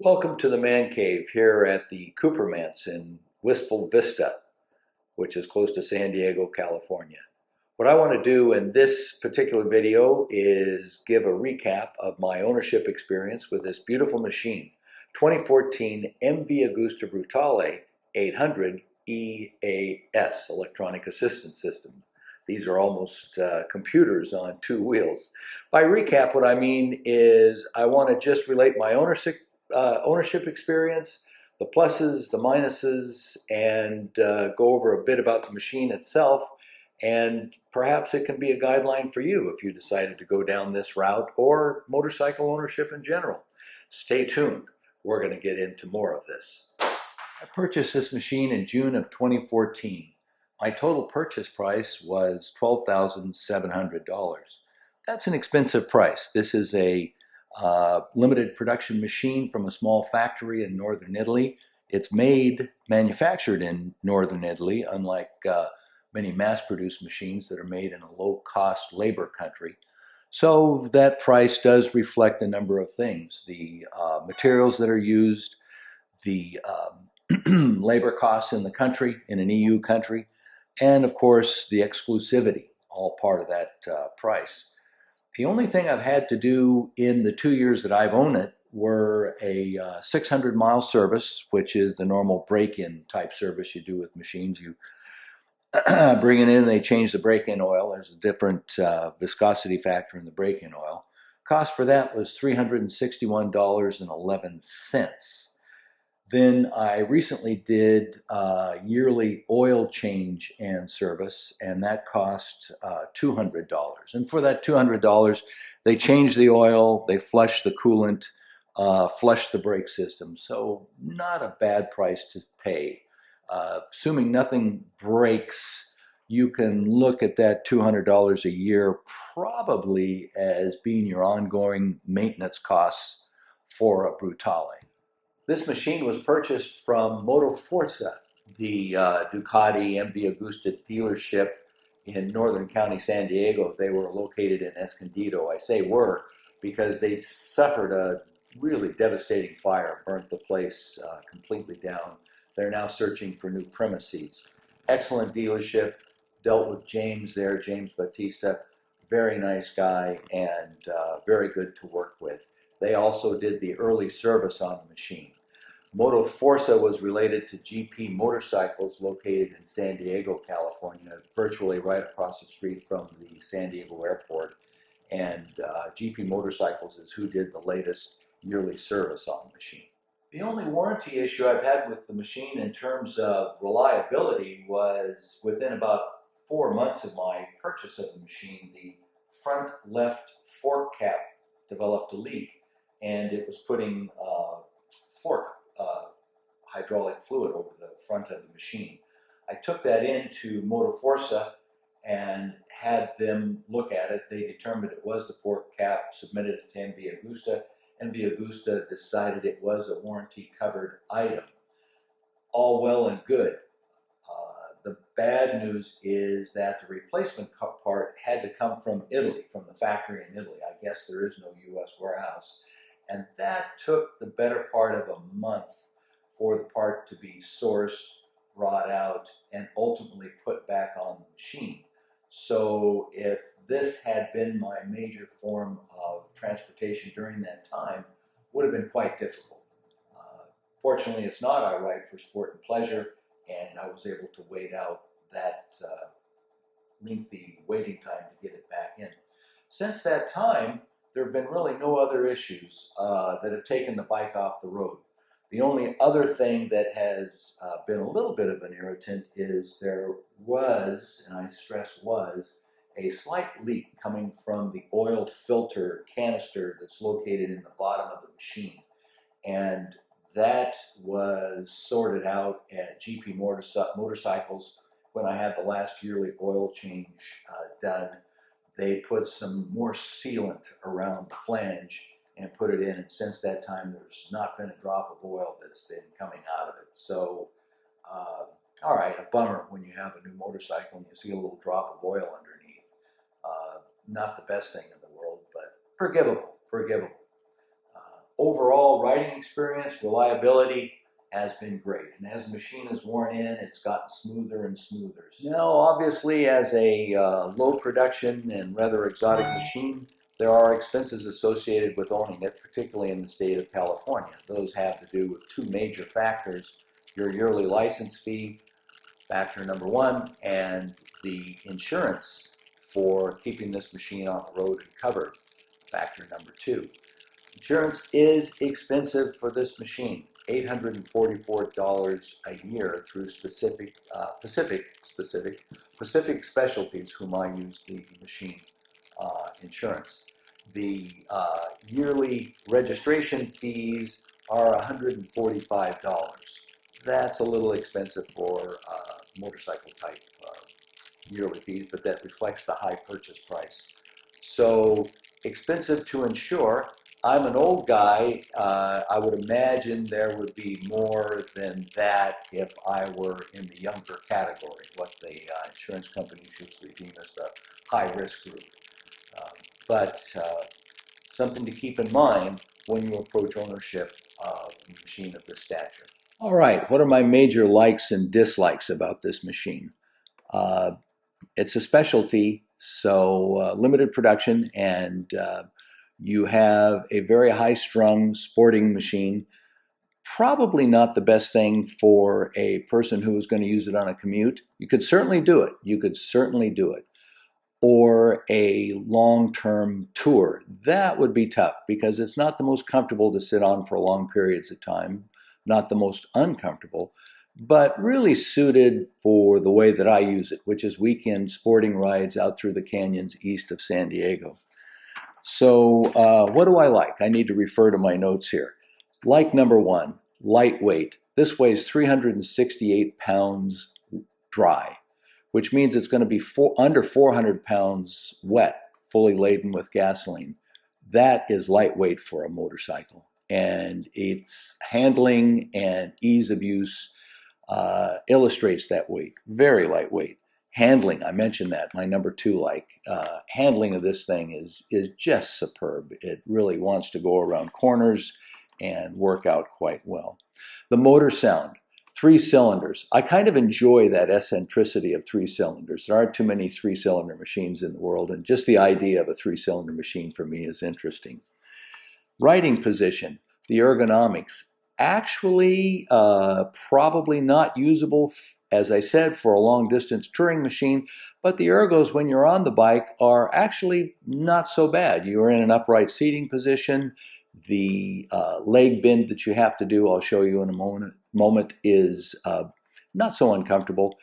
Welcome to the Man Cave here at the Coopermans in Wistful Vista, which is close to San Diego, California. What I want to do in this particular video is give a recap of my ownership experience with this beautiful machine, 2014 MV Agusta Brutale 800 EAS, Electronic Assistance System. These are almost computers on two wheels. By recap, what I mean is I want to just relate my ownership experience, the pluses, the minuses, and go over a bit about the machine itself. And perhaps it can be a guideline for you if you decided to go down this route or motorcycle ownership in general. Stay tuned. We're going to get into more of this. I purchased this machine in June of 2014. My total purchase price was $12,700. That's an expensive price. This is a limited production machine from a small factory in northern Italy. It's manufactured in northern Italy, unlike many mass-produced machines that are made in a low-cost labor country. So that price does reflect a number of things. The materials that are used, the labor costs in the country, in an EU country, and of course the exclusivity, all part of that price. The only thing I've had to do in the 2 years that I've owned it were a 600-mile service, which is the normal break-in type service you do with machines. You bring it in, they change the break-in oil. There's a different viscosity factor in the break-in oil. Cost for that was $361.11. Then I recently did yearly oil change and service, and that cost $200. And for that $200, they change the oil, they flush the coolant, flush the brake system. So not a bad price to pay. Assuming nothing breaks, you can look at that $200 a year probably as being your ongoing maintenance costs for a Brutale. This machine was purchased from Moto Forza, the Ducati MV Agusta dealership in Northern County, San Diego. They were located in Escondido. I say were because they'd suffered a really devastating fire, burnt the place completely down. They're now searching for new premises. Excellent dealership. Dealt with James there, James Batista. Very nice guy and very good to work with. They also did the early service on the machine. Moto Forza was related to GP Motorcycles located in San Diego, California, virtually right across the street from the San Diego airport. And GP Motorcycles is who did the latest yearly service on the machine. The only warranty issue I've had with the machine in terms of reliability was within about 4 months of my purchase of the machine, the front left fork cap developed a leak, and it was putting fork hydraulic fluid over the front of the machine. I took that into Moto Forza and had them look at it. They determined it was the fork cap, submitted it to MV Agusta. MV Agusta decided it was a warranty covered item. All well and good. The bad news is that the replacement part had to come from Italy, from the factory in Italy. I guess there is no US warehouse. And that took the better part of a month for the part to be sourced, brought out, and ultimately put back on the machine. So if this had been my major form of transportation during that time, it would have been quite difficult. Fortunately, it's not. I ride for sport and pleasure, and I was able to wait out that lengthy waiting time to get it back in. Since that time, there have been really no other issues that have taken the bike off the road. The only other thing that has been a little bit of an irritant is there was, and I stress was, a slight leak coming from the oil filter canister that's located in the bottom of the machine. And that was sorted out at GP Motorcycles when I had the last yearly oil change done. They put some more sealant around the flange and put it in, and since that time there's not been a drop of oil that's been coming out of it. So, all right, a bummer when you have a new motorcycle and you see a little drop of oil underneath. Not the best thing in the world, but forgivable. overall riding experience, reliability has been great. And as the machine has worn in, it's gotten smoother and smoother. Now, obviously, as a low production and rather exotic machine, there are expenses associated with owning it, particularly in the state of California. Those have to do with two major factors: your yearly license fee, factor number one, and the insurance for keeping this machine on the road and covered, factor number two. Insurance is expensive for this machine, $844 a year through Pacific Specialties, whom I use the machine insurance. The yearly registration fees are $145. That's a little expensive for motorcycle type yearly fees, but that reflects the high purchase price. So expensive to insure. I'm an old guy. I would imagine there would be more than that if I were in the younger category, what the insurance companies usually deem as the high-risk group. But something to keep in mind when you approach ownership of a machine of this stature. All right, what are my major likes and dislikes about this machine? It's a specialty, so limited production, and you have a very high-strung sporting machine. Probably not the best thing for a person who is going to use it on a commute. You could certainly do it. You could certainly do it. Or a long-term tour. That would be tough because it's not the most comfortable to sit on for long periods of time, not the most uncomfortable, but really suited for the way that I use it, which is weekend sporting rides out through the canyons east of San Diego. So what do I like? I need to refer to my notes here. Like number one, lightweight. This weighs 368 pounds dry, which means it's going to be under 400 pounds wet, fully laden with gasoline. That is lightweight for a motorcycle. And its handling and ease of use illustrates that weight. Very lightweight. Handling, I mentioned that, my number two like. Handling of this thing is just superb. It really wants to go around corners and work out quite well. The motor sound, 3 cylinders. I kind of enjoy that eccentricity of 3 cylinders. There aren't too many 3-cylinder machines in the world, and just the idea of a 3-cylinder machine for me is interesting. Riding position, the ergonomics. Actually, probably not usable, as I said, for a long-distance touring machine, but the ergos when you're on the bike are actually not so bad. You're in an upright seating position. The leg bend that you have to do, I'll show you in a moment, is not so uncomfortable.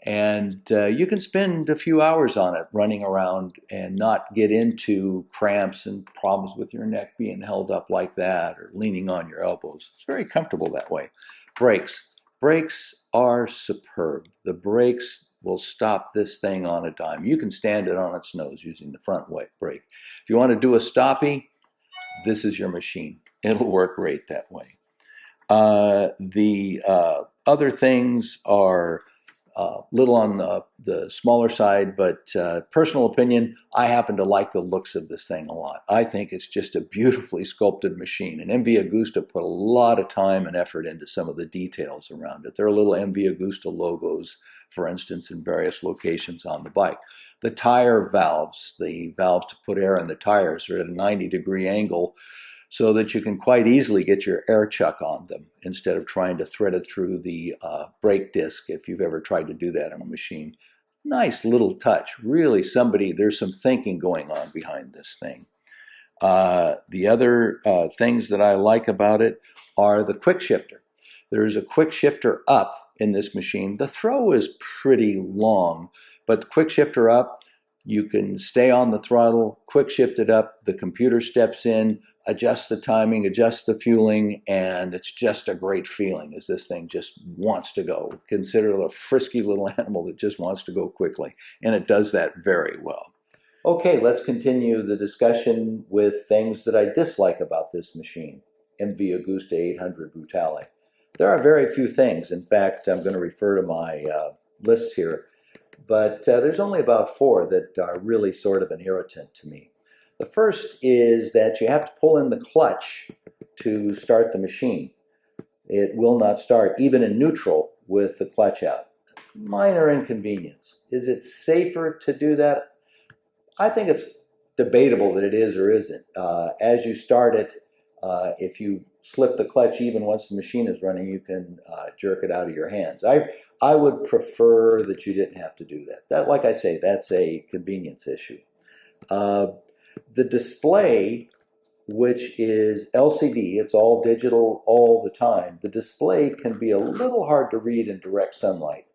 And you can spend a few hours on it running around and not get into cramps and problems with your neck being held up like that or leaning on your elbows. It's very comfortable that way. Brakes. Brakes are superb. The brakes will stop this thing on a dime. You can stand it on its nose using the front brake. If you want to do a stoppie, this is your machine. It'll work great that way. The other things are little on the smaller side, but personal opinion, I happen to like the looks of this thing a lot. I think it's just a beautifully sculpted machine. And MV Agusta put a lot of time and effort into some of the details around it. There are little MV Agusta logos, for instance, in various locations on the bike. The tire valves, the valves to put air in the tires, are at a 90-degree angle so that you can quite easily get your air chuck on them instead of trying to thread it through the brake disc if you've ever tried to do that on a machine. Nice little touch. Really, there's some thinking going on behind this thing. The other things that I like about it are the quick shifter. There's a quick shifter up in this machine. The throw is pretty long, but the quick shifter up, you can stay on the throttle, quick shift it up, the computer steps in, adjusts the timing, adjusts the fueling, and it's just a great feeling as this thing just wants to go. Consider it a frisky little animal that just wants to go quickly, and it does that very well. Okay, let's continue the discussion with things that I dislike about this machine, MV Agusta 800 Brutale. There are very few things. In fact, I'm going to refer to my list here, but there's only about 4 that are really sort of an irritant to me. The first is that you have to pull in the clutch to start the machine. It will not start, even in neutral, with the clutch out. Minor inconvenience. Is it safer to do that? I think it's debatable that it is or isn't. As you start it, if you slip the clutch even once the machine is running, you can jerk it out of your hands. I would prefer that you didn't have to do that. That, like I say, that's a convenience issue. The display, which is LCD, it's all digital all the time. The display can be a little hard to read in direct sunlight.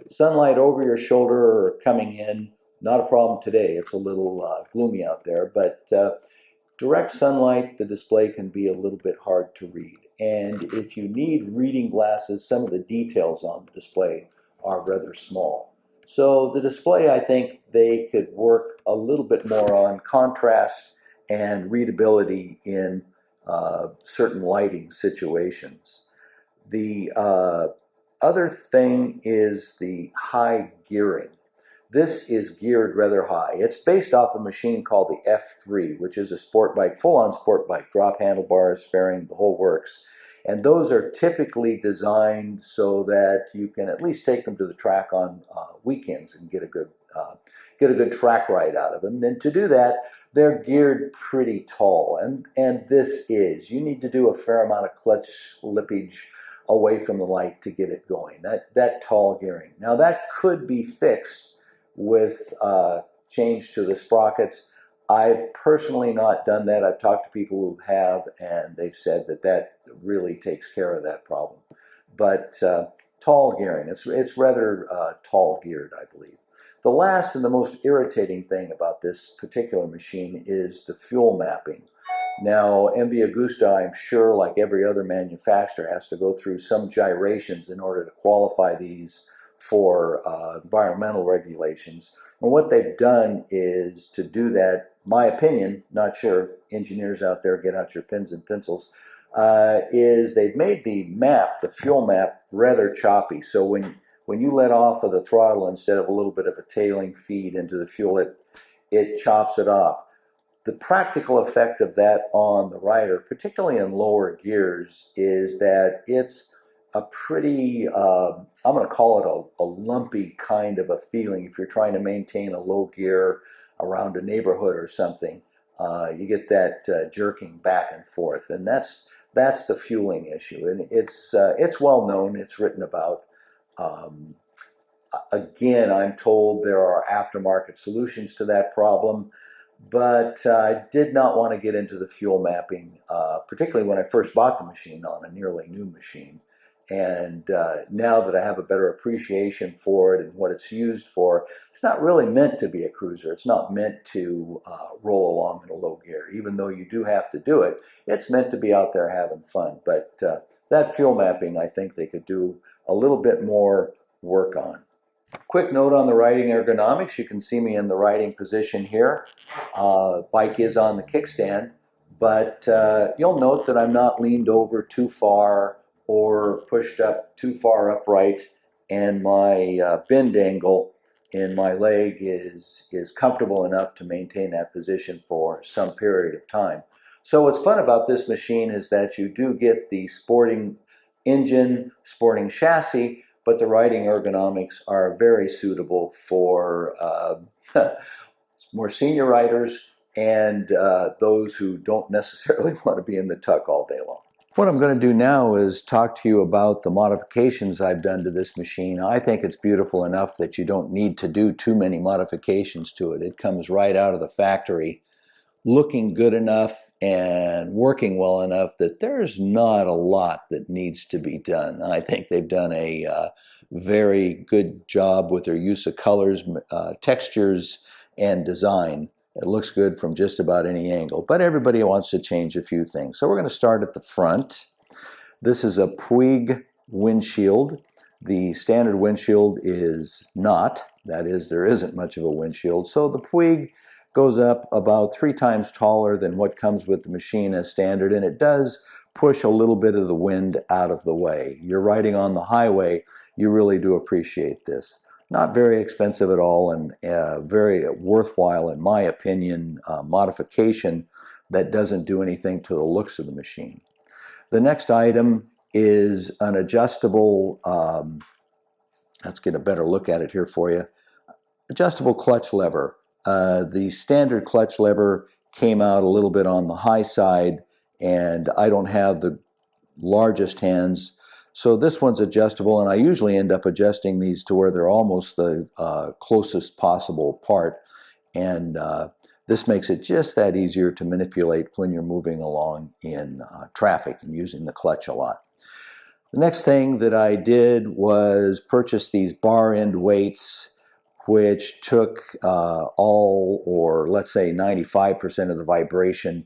Sunlight over your shoulder or coming in, not a problem today. It's a little gloomy out there, but direct sunlight, the display can be a little bit hard to read. And if you need reading glasses, some of the details on the display are rather small. So the display, I think they could work a little bit more on contrast and readability in certain lighting situations. The other thing is the high gearing. This is geared rather high. It's based off a machine called the F3, which is a sport bike, full-on sport bike, drop handlebars, fairing, the whole works. And those are typically designed so that you can at least take them to the track on weekends and get a good track ride out of them. And to do that, they're geared pretty tall. And this is. You need to do a fair amount of clutch slippage away from the light to get it going. That tall gearing. Now that could be fixed with change to the sprockets. I've personally not done that. I've talked to people who have, and they've said that really takes care of that problem. But tall gearing, it's rather tall geared, I believe. The last and the most irritating thing about this particular machine is the fuel mapping. Now, MV Agusta, I'm sure, like every other manufacturer, has to go through some gyrations in order to qualify these for environmental regulations. And what they've done is to do that, my opinion, not sure, engineers out there, get out your pens and pencils, is they've made the map, the fuel map, rather choppy. So when you let off of the throttle, instead of a little bit of a tailing feed into the fuel, it chops it off. The practical effect of that on the rider, particularly in lower gears, is that it's a pretty, I'm going to call it a lumpy kind of a feeling. If you're trying to maintain a low gear around a neighborhood or something, you get that jerking back and forth, and that's the fueling issue. And it's well known. It's written about. Again, I'm told there are aftermarket solutions to that problem, but I did not want to get into the fuel mapping, particularly when I first bought the machine on a nearly new machine. And now that I have a better appreciation for it and what it's used for, it's not really meant to be a cruiser. It's not meant to roll along in a low gear. Even though you do have to do it, it's meant to be out there having fun. But that fuel mapping, I think they could do a little bit more work on. Quick note on the riding ergonomics. You can see me in the riding position here. Bike is on the kickstand, but you'll note that I'm not leaned over too far or pushed up too far upright, and my bend angle in my leg is comfortable enough to maintain that position for some period of time. So what's fun about this machine is that you do get the sporting engine, sporting chassis, but the riding ergonomics are very suitable for more senior riders and those who don't necessarily want to be in the tuck all day long. What I'm going to do now is talk to you about the modifications I've done to this machine. I think it's beautiful enough that you don't need to do too many modifications to it. It comes right out of the factory, looking good enough and working well enough that there's not a lot that needs to be done. I think they've done a very good job with their use of colors, textures, and design. It looks good from just about any angle, but everybody wants to change a few things. So we're going to start at the front. This is a Puig windshield. The standard windshield is not. That is, there isn't much of a windshield. So the Puig goes up about 3 times taller than what comes with the machine as standard, and it does push a little bit of the wind out of the way. You're riding on the highway, you really do appreciate this. Not very expensive at all, and very worthwhile, in my opinion, modification that doesn't do anything to the looks of the machine. The next item is an adjustable, let's get a better look at it here for you, adjustable clutch lever. The standard clutch lever came out a little bit on the high side, and I don't have the largest hands, so this one's adjustable, and I usually end up adjusting these to where they're almost the closest possible part, and this makes it just that easier to manipulate when you're moving along in traffic and using the clutch a lot. The next thing that I did was purchase these bar end weights, which took all, or let's say 95% of the vibration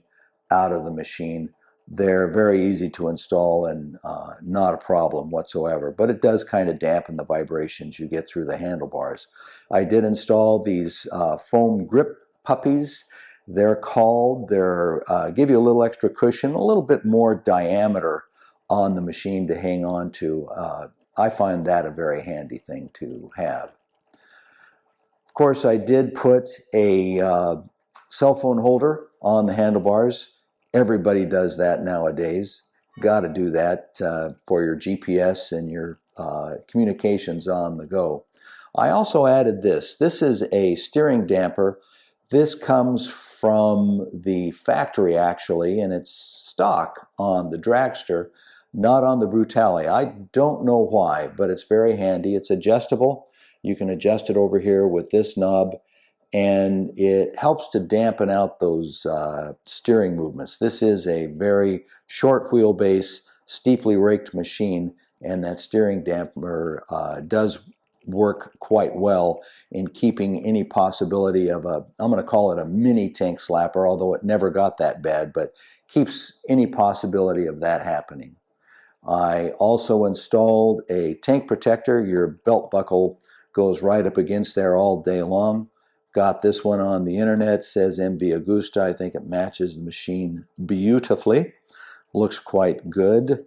out of the machine. They're very easy to install and not a problem whatsoever, but it does kind of dampen the vibrations you get through the handlebars. I did install these foam grip puppies. They're called. They're give you a little extra cushion, a little bit more diameter on the machine to hang on to. I find that a very handy thing to have. Of course, I did put a cell phone holder on the handlebars. Everybody does that nowadays. Got to do that for your GPS and your communications on the go. I also added this. This is a steering damper. This comes from the factory actually, and it's stock on the Dragster, not on the Brutale. I don't know why, but it's very handy. It's adjustable. You can adjust it over here with this knob, and it helps to dampen out those steering movements. This is a very short wheelbase, steeply raked machine, and that steering damper does work quite well in keeping any possibility of a, I'm going to call it a mini tank slapper, although it never got that bad, but keeps any possibility of that happening. I also installed a tank protector. Your belt buckle goes right up against there all day long. Got this one on the internet. It says MV Agusta. I think it matches the machine beautifully. Looks quite good.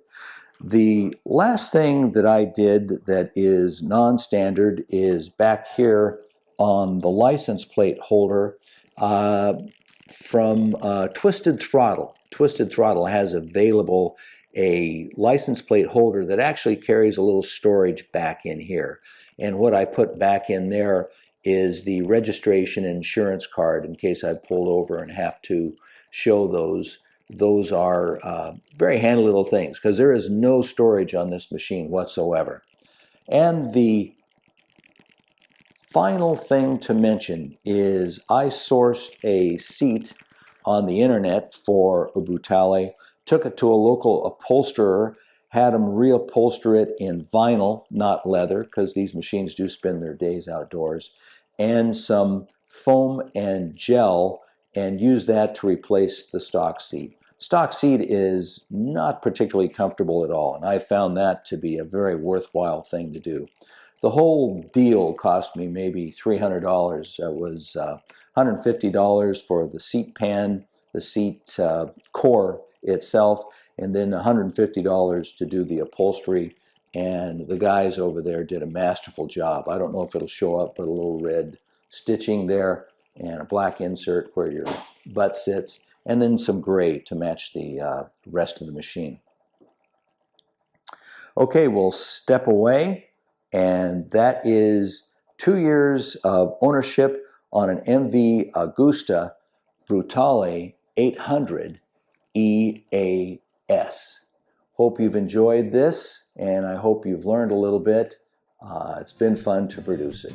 The last thing that I did that is non-standard is back here on the license plate holder from Twisted Throttle. Twisted Throttle has available a license plate holder that actually carries a little storage back in here. And what I put back in there is the registration and insurance card in case I pull over and have to show those. Those are very handy little things because there is no storage on this machine whatsoever. And the final thing to mention is I sourced a seat on the internet for a Brutale, took it to a local upholsterer, had them reupholster it in vinyl, not leather, because these machines do spend their days outdoors, and some foam and gel, and use that to replace the stock seat. Stock seat is not particularly comfortable at all, and I found that to be a very worthwhile thing to do. The whole deal cost me maybe $300. It was $150 for the seat pan, the seat core itself, and then $150 to do the upholstery. And the guys over there did a masterful job. I don't know if it'll show up, but a little red stitching there and a black insert where your butt sits, and then some gray to match the rest of the machine. Okay, we'll step away, and that is 2 years of ownership on an MV Agusta Brutale 800 EAS. Hope you've enjoyed this, and I hope you've learned a little bit. It's been fun to produce it.